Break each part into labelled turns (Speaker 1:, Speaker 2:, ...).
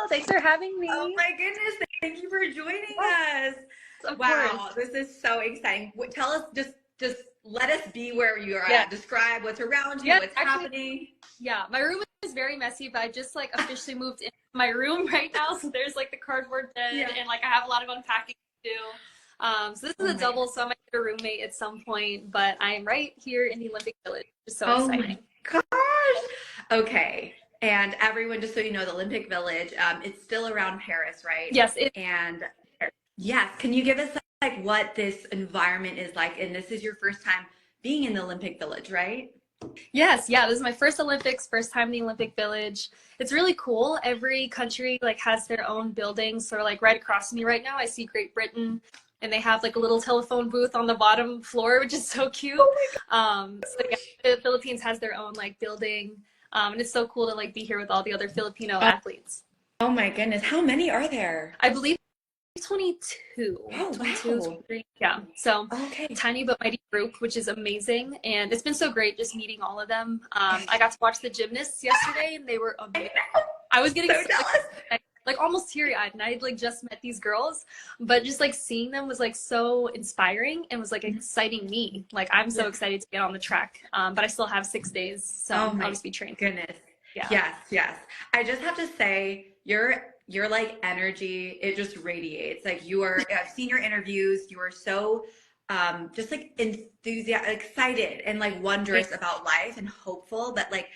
Speaker 1: Thanks for having me.
Speaker 2: Oh my goodness, thank you for joining us.
Speaker 1: Of
Speaker 2: Wow,
Speaker 1: course.
Speaker 2: this is so exciting. Tell us, just let us be where you are
Speaker 1: Yeah.
Speaker 2: at. Describe what's around you,
Speaker 1: Yeah,
Speaker 2: what's
Speaker 1: actually,
Speaker 2: happening.
Speaker 1: yeah. My room is very messy, but I just like officially moved into my room right now. So there's like the cardboard bed
Speaker 2: Yeah.
Speaker 1: and like I have a lot of unpacking to do. So this
Speaker 2: Oh
Speaker 1: is a
Speaker 2: my,
Speaker 1: double, so I might get a roommate at some point, but I am right here in the Olympic Village, which is so
Speaker 2: oh my
Speaker 1: exciting.
Speaker 2: gosh. Okay. And everyone, just so you know, the Olympic Village, it's still around Paris, right?
Speaker 1: Yes, it
Speaker 2: And yes, can you give us like what this environment is like? And this is your first time being in the Olympic Village, right?
Speaker 1: Yes, yeah, this is my first Olympics, first time in the Olympic Village. It's really cool. Every country like has their own buildings. So like right across from me right now, I see Great Britain and they have like a little telephone booth on the bottom floor, which is so cute.
Speaker 2: Oh my
Speaker 1: So yeah, the Philippines has their own like building. And it's so cool to like be here with all the other Filipino
Speaker 2: God.
Speaker 1: athletes.
Speaker 2: Oh my goodness. How many are there?
Speaker 1: I believe 22,
Speaker 2: Oh,
Speaker 1: 22,
Speaker 2: wow.
Speaker 1: 23. Yeah. So
Speaker 2: Okay.
Speaker 1: tiny but mighty group, which is amazing. And it's been so great just meeting all of them. I got to watch the gymnasts yesterday and they were amazing. I was getting
Speaker 2: So
Speaker 1: so
Speaker 2: jealous.
Speaker 1: excited, like almost teary-eyed, and I had like just met these girls, but just like seeing them was like so inspiring and was like exciting me. Like I'm so
Speaker 2: Yeah.
Speaker 1: excited to get on the track. But I still have 6 days, so
Speaker 2: Oh
Speaker 1: I'll
Speaker 2: my
Speaker 1: just be training.
Speaker 2: goodness.
Speaker 1: Yeah.
Speaker 2: Yes, yes. I just have to say, your like energy, it just radiates. Like you are, I've seen your interviews, you are so just like enthusiastic, excited and like wondrous about life and hopeful, but like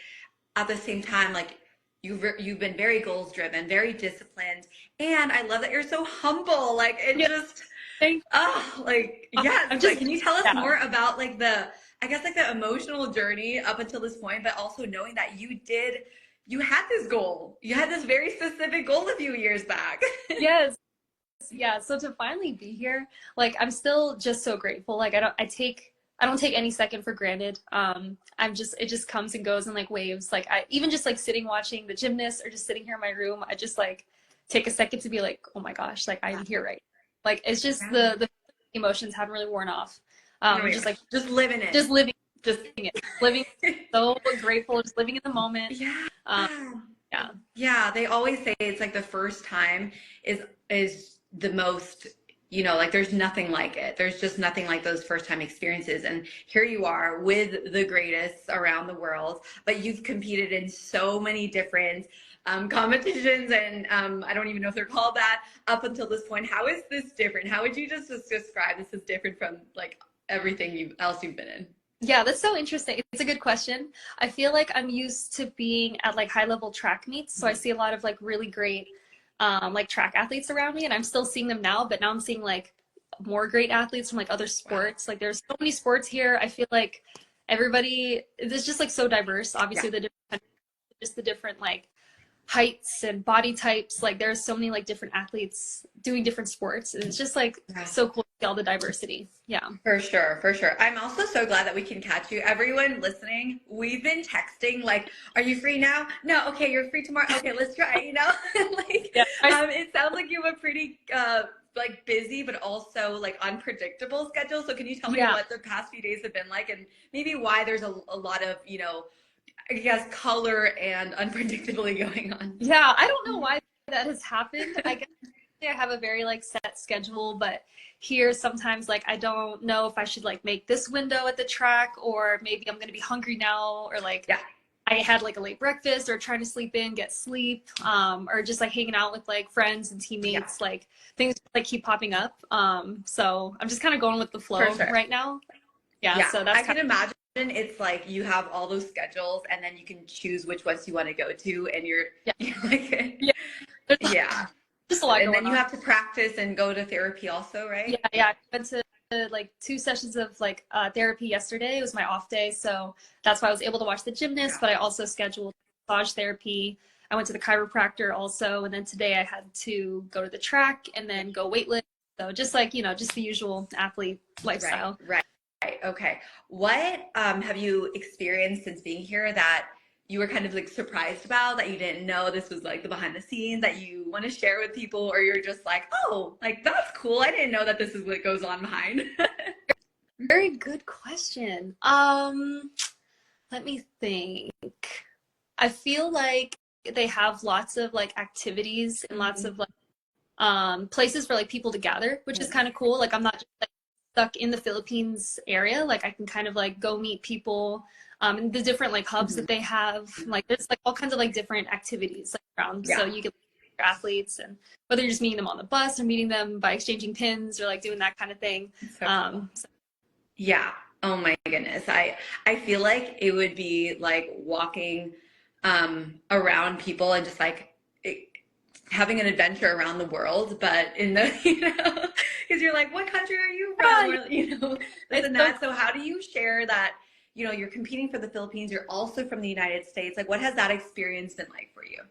Speaker 2: at the same time, like you've been very goals driven, very disciplined, and I love that you're so humble. Like it
Speaker 1: Yeah.
Speaker 2: just
Speaker 1: Thank
Speaker 2: oh, like yes.
Speaker 1: I'm
Speaker 2: Like,
Speaker 1: just
Speaker 2: can you tell us
Speaker 1: yeah.
Speaker 2: more about like I guess like the emotional journey up until this point, but also knowing that you had this goal, you had this very specific goal a few years back.
Speaker 1: Yes. Yeah, so to finally be here, like I'm still just so grateful. Like I don't take any second for granted. I'm just it just comes and goes in like waves. Like I even just like sitting watching the gymnasts or just sitting here in my room, I just like take a second to be like, oh my gosh, like I'm here right now. Like it's just
Speaker 2: Yeah.
Speaker 1: the emotions haven't really worn off.
Speaker 2: Oh my
Speaker 1: Just
Speaker 2: gosh,
Speaker 1: like
Speaker 2: just living it.
Speaker 1: just living
Speaker 2: Just
Speaker 1: it, living so grateful, just living in the moment.
Speaker 2: yeah.
Speaker 1: Um, yeah.
Speaker 2: Yeah, they always say it's like the first time is the most, like there's nothing like it. There's just nothing like those first time experiences. And here you are with the greatest around the world, but you've competed in so many different competitions, and I don't even know if they're called that up until this point. How is this different? How would you just describe this as different from like everything else you've been in?
Speaker 1: Yeah, that's so interesting. It's a good question. I feel like I'm used to being at like high level track meets, so I see a lot of like really great like track athletes around me, and I'm still seeing them now, but now I'm seeing like more great athletes from like other
Speaker 2: Wow.
Speaker 1: sports. Like there's so many sports here. I feel like everybody is just like so diverse.
Speaker 2: Yeah.
Speaker 1: Obviously the different just the different like heights and body types. Like there's so many like different athletes doing different sports. And it's just like
Speaker 2: Yeah.
Speaker 1: so cool to see all the diversity. Yeah.
Speaker 2: For sure, for sure. I'm also so glad that we can catch you. Everyone listening, we've been texting like, "Are you free now?" No, okay, you're free tomorrow. Okay, let's try. Like,
Speaker 1: Yeah.
Speaker 2: it sounds like you have a pretty like busy but also like unpredictable schedule. So can you tell me
Speaker 1: Yeah.
Speaker 2: what the past few days have been like, and maybe why there's a lot of I guess color and unpredictability going on?
Speaker 1: Yeah, I don't know why that has happened. I guess I have a very like set schedule, but here sometimes like I don't know if I should like make this window at the track or maybe I'm gonna be hungry now or like
Speaker 2: Yeah.
Speaker 1: I had like a late breakfast or trying to sleep in, get sleep, or just like hanging out with like friends and
Speaker 2: Yeah.
Speaker 1: teammates, like things like keep popping up. So I'm just kind of going with the flow
Speaker 2: For sure.
Speaker 1: right now. Yeah,
Speaker 2: Yeah,
Speaker 1: so
Speaker 2: I
Speaker 1: that's
Speaker 2: can
Speaker 1: kind
Speaker 2: imagine it's like you have all those schedules and then you can choose which ones you want to go to, and
Speaker 1: yeah,
Speaker 2: you're like,
Speaker 1: yeah. There's
Speaker 2: yeah.
Speaker 1: just a lot
Speaker 2: And then
Speaker 1: going
Speaker 2: you
Speaker 1: on.
Speaker 2: have to practice and go to therapy also,
Speaker 1: Yeah,
Speaker 2: right?
Speaker 1: yeah. I went to like 2 sessions of like therapy yesterday. It was my off day, so that's why I was able to watch the gymnast.
Speaker 2: Yeah.
Speaker 1: But I also scheduled massage therapy. I went to the chiropractor also, and then today I had to go to the track and then go weightlift. So just like just the usual athlete
Speaker 2: Right,
Speaker 1: lifestyle.
Speaker 2: right, right. Okay. What have you experienced since being here that you were kind of like surprised about, that you didn't know this was like the behind the scenes that you want to share with people, or you're just like, oh, like that's cool. I didn't know that this is what goes on behind.
Speaker 1: Very good question. Let me think. I feel like they have lots of like activities and lots of like places for like people to gather, which is kind of cool. Like I'm not just like stuck in the Philippines area. Like I can kind of like go meet people and the different like hubs that they have. Like there's like all kinds of like different activities like around. So you get athletes, and whether you're just meeting them on the bus or meeting them by exchanging pins or like doing that kind of thing.
Speaker 2: Yeah. Oh my goodness. I feel like it would be like walking around people and just like having an adventure around the world, but in the, you know, because you're like, what country are you from? Or, you know, this and that. So how do you share that, you know, you're competing for the Philippines, you're also from the United States. Like, what has that experience been like for you?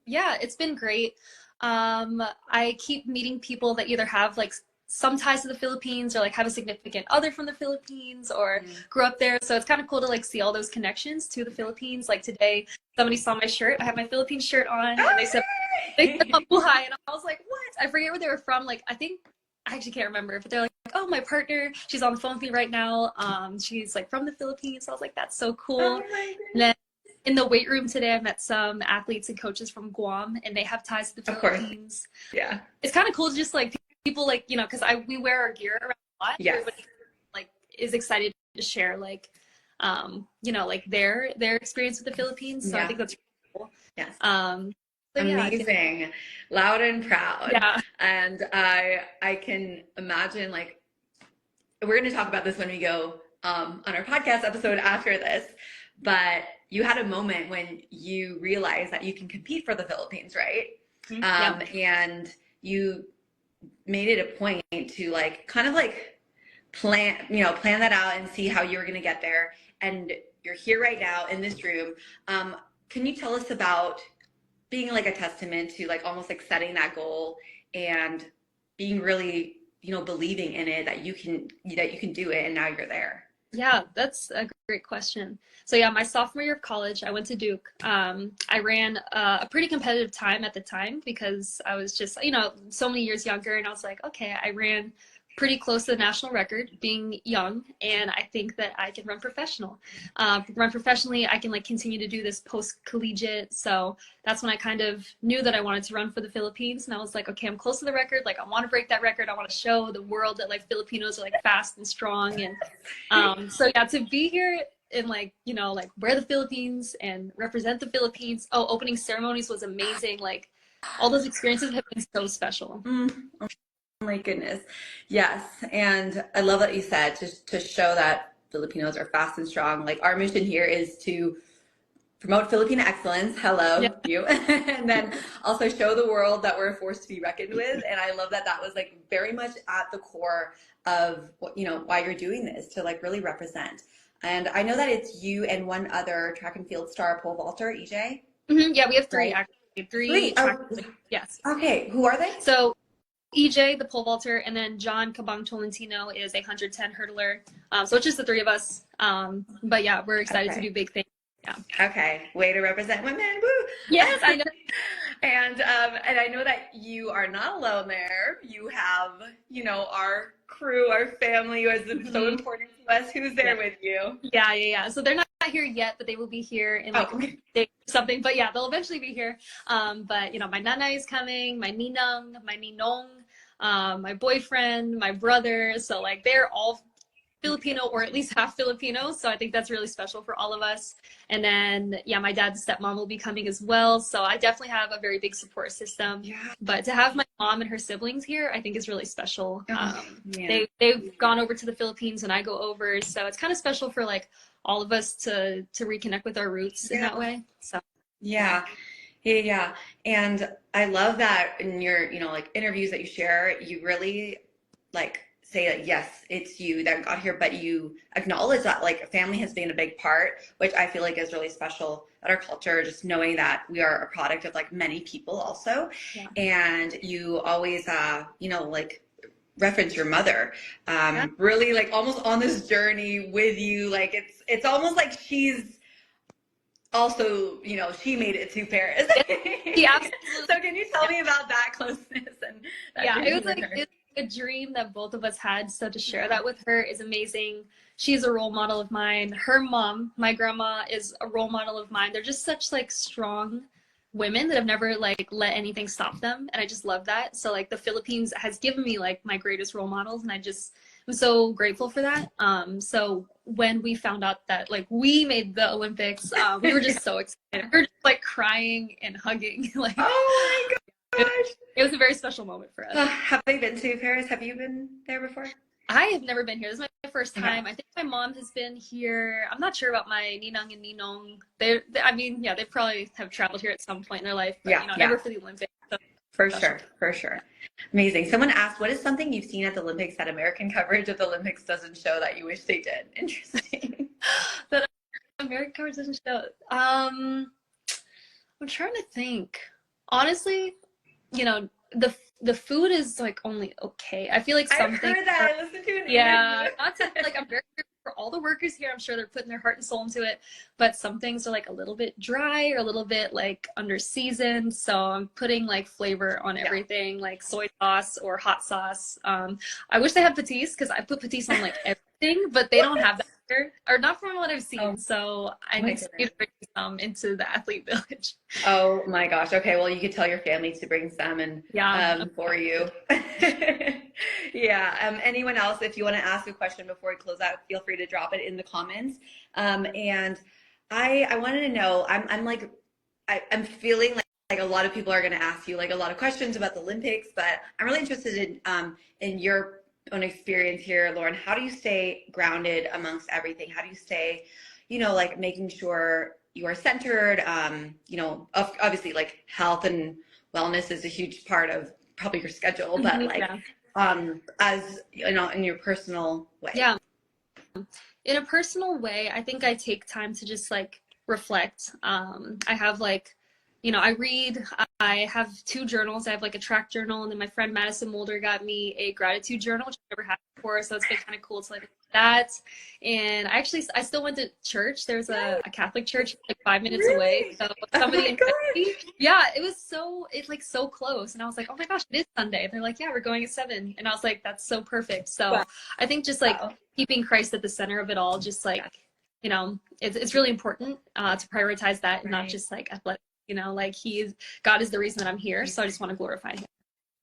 Speaker 1: Yeah, it's been great. I keep meeting people that either have like some ties to the Philippines or like have a significant other from the Philippines or grew up there. So it's kind of cool to like see all those connections to the Philippines. Like today, somebody saw my shirt. I have my Philippines shirt on, and they said hi, and I was like, what? I forget where they were from. Like I actually can't remember, but they're like, oh, my partner, she's on the phone with me right now. She's like from the Philippines. So I was like, that's so cool.
Speaker 2: Oh
Speaker 1: and then in the weight room today, I met some athletes and coaches from Guam, and they have ties to the Philippines.
Speaker 2: Yeah.
Speaker 1: It's kind of cool to just like people like, you know, because we wear our gear around a lot.
Speaker 2: Yes.
Speaker 1: Everybody like is excited to share like, you know, like their experience with the Philippines. So I think that's really cool.
Speaker 2: Yes.
Speaker 1: Amazing.
Speaker 2: Yeah, loud and proud.
Speaker 1: Yeah.
Speaker 2: And I can imagine, like, we're going to talk about this when we go on our podcast episode after this, but you had a moment when you realized that you can compete for the Philippines, right? And you made it a point to like kind of like plan that out and see how you were going to get there. And you're here right now in this room. Can you tell us about being like a testament to like almost like setting that goal and being really, you know, believing in it that you can do it, and now you're there?
Speaker 1: Yeah, that's a great question. So yeah, my sophomore year of college, I went to Duke. I ran a pretty competitive time at the time because I was just, you know, so many years younger, and I was like, okay, I ran pretty close to the national record being young, and I think that I can run professionally. I can like continue to do this post collegiate. So that's when I kind of knew that I wanted to run for the Philippines, and I was like, okay, I'm close to the record. Like I want to break that record. I want to show the world that like Filipinos are like fast and strong. And so yeah, to be here and like, you know, like wear the Philippines and represent the Philippines. Oh, opening ceremonies was amazing. Like all those experiences have been so special.
Speaker 2: Oh my goodness. Yes. And I love that you said to show that Filipinos are fast and strong. Like our mission here is to promote Filipino excellence. Hello, you. And then also show the world that we're a force to be reckoned with. And I love that that was like very much at the core of what, you know, why you're doing this, to like really represent. And I know that it's you and one other track and field star pole vaulter, EJ.
Speaker 1: Yeah, we have three,
Speaker 2: right?
Speaker 1: actually. Three. Yes.
Speaker 2: Okay. Who are they?
Speaker 1: So EJ, the pole vaulter, and then John Cabang Tolentino is a 110 hurdler. So it's just the three of us. But yeah, we're excited to do big things. Yeah.
Speaker 2: Okay. Way to represent women. Woo!
Speaker 1: Yes, I know.
Speaker 2: And I know that you are not alone there. You have, you know, our crew, our family, who is so important to us. Who's there with you?
Speaker 1: Yeah. So they're not here yet, but they will be here in like a day or something. But yeah, they'll eventually be here. But you know, my nanay is coming, my ninang, my ninong, my boyfriend, my brother. So like they're all Filipino, or at least half Filipino. So I think that's really special for all of us. And then, yeah, my dad's stepmom will be coming as well. So I definitely have a very big support system. Yeah. But to have my mom and her siblings here, I think is really special. They've gone over to the Philippines when I go over. So it's kind of special for like all of us to reconnect with our roots in that way. So
Speaker 2: yeah. And I love that in your, you know, like interviews that you share, you really like say that yes, it's you that got here, but you acknowledge that like family has been a big part, which I feel like is really special at our culture, just knowing that we are a product of like many people also. And you always you know, like reference your mother, really like almost on this journey with you. Like it's almost like she's also, you know, she made it to Paris.
Speaker 1: Yeah.
Speaker 2: So can you tell me about that closeness and that
Speaker 1: it was like a dream that both of us had. So to share that with her is amazing. She's a role model of mine. Her mom, my grandma, is a role model of mine. They're just such like strong women that have never like let anything stop them, and I just love that. So like the Philippines has given me like my greatest role models, and I'm so grateful for that. So when we found out that like we made the Olympics, we were just so excited. We were just like crying and hugging. Like,
Speaker 2: Oh my
Speaker 1: it,
Speaker 2: gosh.
Speaker 1: it was a very special moment for us.
Speaker 2: Have they been to Paris? Have you been there before?
Speaker 1: I have never been here. This is my first
Speaker 2: Okay.
Speaker 1: time. I think my mom has been here. I'm not sure about my ninang and ninong. I mean, yeah, they probably have traveled here at some point in their life, but
Speaker 2: Yeah,
Speaker 1: you know,
Speaker 2: yeah.
Speaker 1: never for the Olympics. So
Speaker 2: For
Speaker 1: special.
Speaker 2: sure, for sure. Amazing. Someone asked, what is something you've seen at the Olympics that American coverage of the Olympics doesn't show that you wish they did? Interesting.
Speaker 1: That American coverage doesn't show. I'm trying to think. Honestly, you know, the food is like only okay. I feel like
Speaker 2: I've
Speaker 1: something.
Speaker 2: heard that. I listened to an
Speaker 1: Yeah,
Speaker 2: interview.
Speaker 1: not to like I'm very grateful for all the workers here. I'm sure they're putting their heart and soul into it, but some things are like a little bit dry or a little bit like under seasoned. So I'm putting like flavor on everything, like soy sauce or hot sauce. I wish they had patis because I put patis on like everything, but they don't have that here, or not from what I've seen.
Speaker 2: Oh,
Speaker 1: so I
Speaker 2: my
Speaker 1: need to
Speaker 2: goodness.
Speaker 1: bring some into the athlete village.
Speaker 2: Oh my gosh. Okay, well, you could tell your family to bring salmon
Speaker 1: Yeah.
Speaker 2: for you. Yeah. Anyone else, if you want to ask a question before we close out, feel free to drop it in the comments. And I wanted to know, I'm feeling like a lot of people are going to ask you like a lot of questions about the Olympics, but I'm really interested in your own experience here, Lauren. How do you stay grounded amongst everything? How do you stay, like making sure you are centered? Obviously like health and wellness is a huge part of probably your schedule, but like, as you know, in your personal way.
Speaker 1: Yeah. In a personal way, I think I take time to just like reflect. I have like, I read, I have two journals. I have like a track journal, and then my friend Madison Mulder got me a gratitude journal, which I've never had before. So it's been kind of cool to like that. And I still went to church. There's a Catholic church like 5 minutes away. So somebody invited me. Yeah, it's like so close. And I was like, oh my gosh, it is Sunday. And they're like, yeah, we're going at 7. And I was like, that's so perfect. So I think just like keeping Christ at the center of it all, just like, it's really important to prioritize that and not just like athletic. Like God is the reason that I'm here. So I just want to glorify him.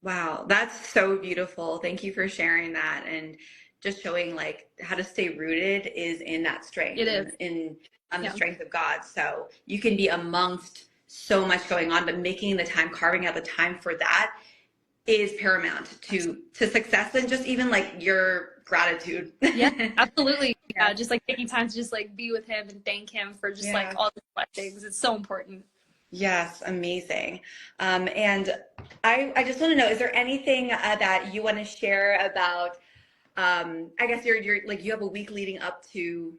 Speaker 2: Wow, that's so beautiful. Thank you for sharing that and just showing like how to stay rooted is in that strength.
Speaker 1: It is.
Speaker 2: In the strength of God. So you can be amongst so much going on, but making the time, carving out the time for that is paramount to success and just even like your gratitude.
Speaker 1: Yeah, absolutely. Yeah, just like taking time to just like be with him and thank him for just like all the blessings. It's so important.
Speaker 2: Yes, amazing. And I just want to know, is there anything that you want to share about, I guess you're like, you have a week leading up to,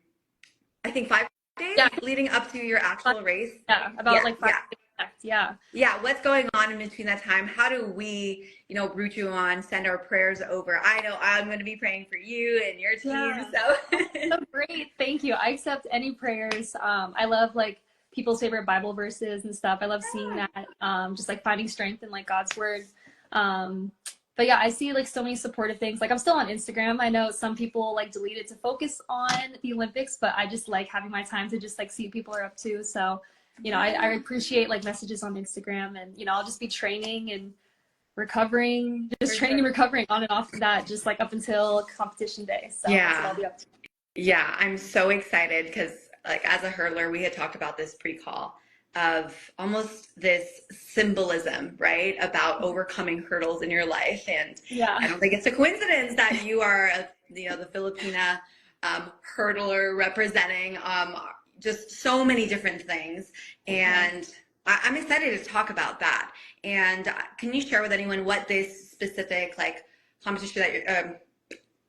Speaker 2: I think 5 days leading up to your actual race.
Speaker 1: Yeah, about like 5 days. Yeah.
Speaker 2: Yeah. What's going on in between that time? How do we, root you on, send our prayers over? I know I'm going to be praying for you and your team.
Speaker 1: So great. Thank you. I accept any prayers. I love like people's favorite Bible verses and stuff. I love seeing that, just like finding strength in like God's word. But yeah, I see like so many supportive things. Like I'm still on Instagram. I know some people like delete it to focus on the Olympics, but I just like having my time to just like see what people are up to. So, I appreciate like messages on Instagram, and, I'll just be training and recovering, just training and recovering on and off of that, just like up until competition day. So that's what I'll be up to.
Speaker 2: Yeah, I'm so excited because like as a hurdler, we had talked about this pre-call of almost this symbolism, right? About overcoming hurdles in your life. And I don't think it's a coincidence that you are, the Filipina hurdler representing just so many different things. And I'm excited to talk about that. And can you share with anyone what this specific like competition that you're,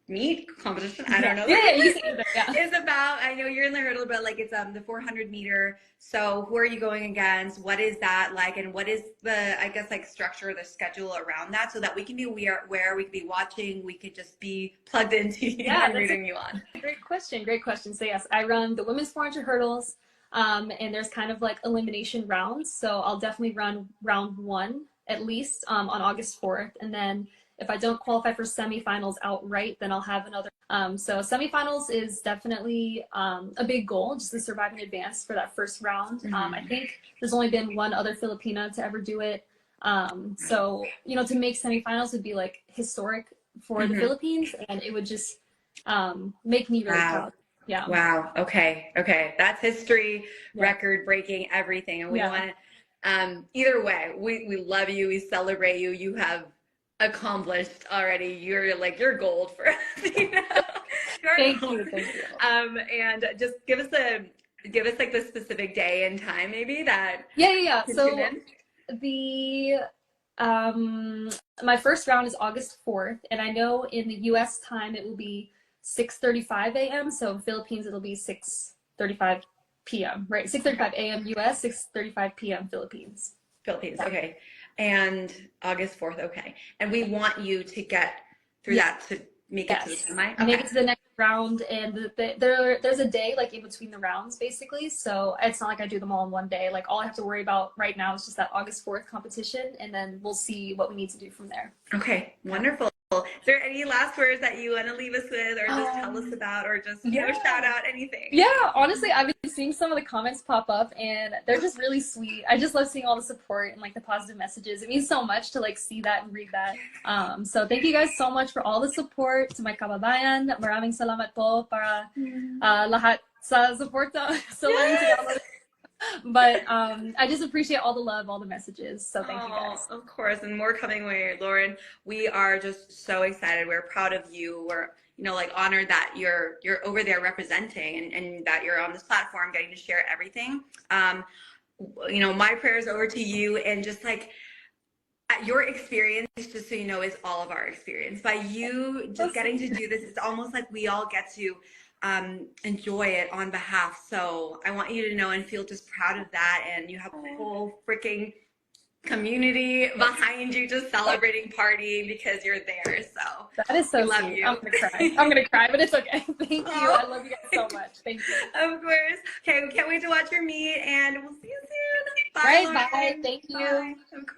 Speaker 2: meet competition, I don't know, is about? I know you're in the hurdle, but like it's the 400 meter. So who are you going against? What is that like? And what is the, I guess, like structure, the schedule around that, so that we can be where we could be watching, we could just be plugged into you and rooting you on.
Speaker 1: Great question. So yes, I run the women's 400 hurdles, and there's kind of like elimination rounds. So I'll definitely run round 1 at least on August 4th, and then if I don't qualify for semifinals outright, then I'll have another. So semifinals is definitely a big goal, just to survive in advance for that first round. I think there's only been one other Filipina to ever do it. So, you know, to make semifinals would be like historic for the Philippines, and it would just make me really proud. Yeah.
Speaker 2: Wow. Okay. Okay. That's history, record breaking, everything. And we want to, either way, we love you. We celebrate you. You have accomplished already. You're gold for us. You know?
Speaker 1: Thank you.
Speaker 2: And just give us like the specific day and time maybe that.
Speaker 1: Yeah. So the my first round is August 4th, and I know in the US time it will be 6:35 a.m. So Philippines it'll be 6:35 p.m. right? 6:35 a.m. US, 6:35 p.m. Philippines.
Speaker 2: Okay. And August 4th, okay. And we want you to get through that to make it to the semi. Okay.
Speaker 1: Make it to the next round, and there's a day like in between the rounds basically, so it's not like I do them all in one day. Like all I have to worry about right now is just that August 4th competition, and then we'll see what we need to do from there.
Speaker 2: Okay, wonderful. Is there any last words that you want to leave us with, or just tell us about, or just shout out anything?
Speaker 1: Yeah, honestly, I've been seeing some of the comments pop up, and they're just really sweet. I just love seeing all the support and like the positive messages. It means so much to like see that and read that. So thank you guys so much for all the support. To my kababayan, maraming salamat po para lahat sa suporta. So but I just appreciate all the love, all the messages. So thank you guys.
Speaker 2: Of course, and more coming way, Lauren. We are just so excited. We're proud of you. We're like honored that you're over there representing and that you're on this platform getting to share everything. My prayers over to you, and just like your experience, just so you know, is all of our experience. By you just getting to do this, it's almost like we all get to enjoy it on behalf. So I want you to know and feel just proud of that, and you have a whole freaking community behind you just celebrating, partying because you're there. So
Speaker 1: that is so
Speaker 2: love
Speaker 1: sweet.
Speaker 2: you.
Speaker 1: I'm gonna cry, but it's okay. Thank you. I love you guys so much. Thank you.
Speaker 2: Of course. Okay, we can't wait to watch your meet, and we'll see you soon. Bye.
Speaker 1: Right, bye. Thank you.
Speaker 2: Bye. Of course.